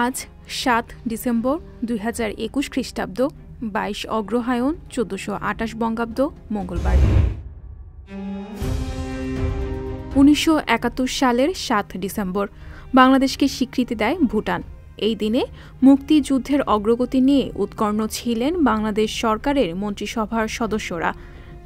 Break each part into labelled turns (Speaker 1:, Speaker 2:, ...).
Speaker 1: আজ ৭ ডিসেম্বর ২০২১ খ্রিস্টাব্দ ২২ অগ্রহায়ণ ১৪২৮ বঙ্গাব্দ মঙ্গলবার। ১৯৭১ সালের ৭ ডিসেম্বর বাংলাদেশকে স্বীকৃতি দেয় ভুটান। এই দিনে মুক্তিযুদ্ধের অগ্রগতি নিয়ে উৎকণ্ঠ ছিলেন বাংলাদেশ সরকারের মন্ত্রিসভার সদস্যরা।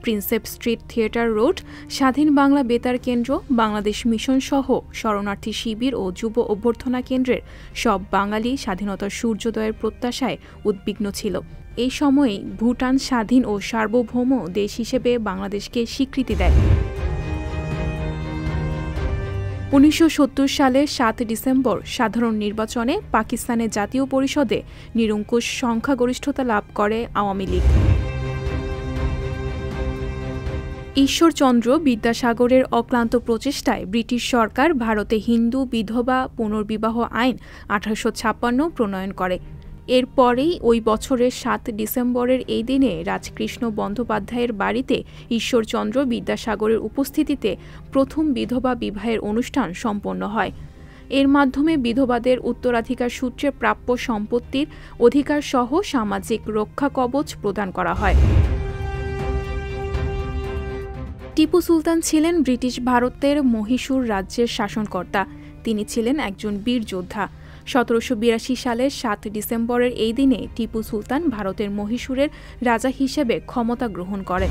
Speaker 1: প্রিন্সেপ স্ট্রিট থিয়েটার রোড, স্বাধীন বাংলা বেতার কেন্দ্র, বাংলাদেশ মিশন সহ শরণার্থী শিবির ও যুব অভ্যর্থনা কেন্দ্রের সব বাঙালি স্বাধীনতার সূর্যোদয়ের প্রত্যাশায় উদ্বিগ্ন ছিল। এই সময়েই ভুটান স্বাধীন ও সার্বভৌম দেশ হিসেবে বাংলাদেশকে স্বীকৃতি দেয়। ১৯৭০ সালের ৭ ডিসেম্বর সাধারণ নির্বাচনে পাকিস্তানের জাতীয় পরিষদে নিরঙ্কুশ সংখ্যাগরিষ্ঠতা লাভ করে আওয়ামী লীগ। ঈশ্বরচন্দ্র বিদ্যাসাগরের অক্লান্ত প্রচেষ্টায় ব্রিটিশ সরকার ভারতে হিন্দু বিধবা পুনর্বিবাহ আইন ১৮৫৬ প্রণয়ন করে। এরপরেই ওই বছরের ৭ ডিসেম্বরের এই দিনে রাজকৃষ্ণ বন্দ্যোপাধ্যায়ের বাড়িতে ঈশ্বরচন্দ্র বিদ্যাসাগরের উপস্থিতিতে প্রথম বিধবা বিবাহের অনুষ্ঠান সম্পন্ন হয়। এর মাধ্যমে বিধবাদের উত্তরাধিকার সূত্রে প্রাপ্য সম্পত্তির অধিকারসহ সামাজিক রক্ষা কবচ প্রদান করা হয়। টিপু সুলতান ছিলেন ব্রিটিশ ভারতের মহীশূর রাজ্যের শাসনকর্তা। তিনি ছিলেন একজন বীর যোদ্ধা। ১৭৮২ সালের ৭ ডিসেম্বরের এই দিনে টিপু সুলতান ভারতের মহীশূরের রাজা হিসেবে ক্ষমতা গ্রহণ করেন।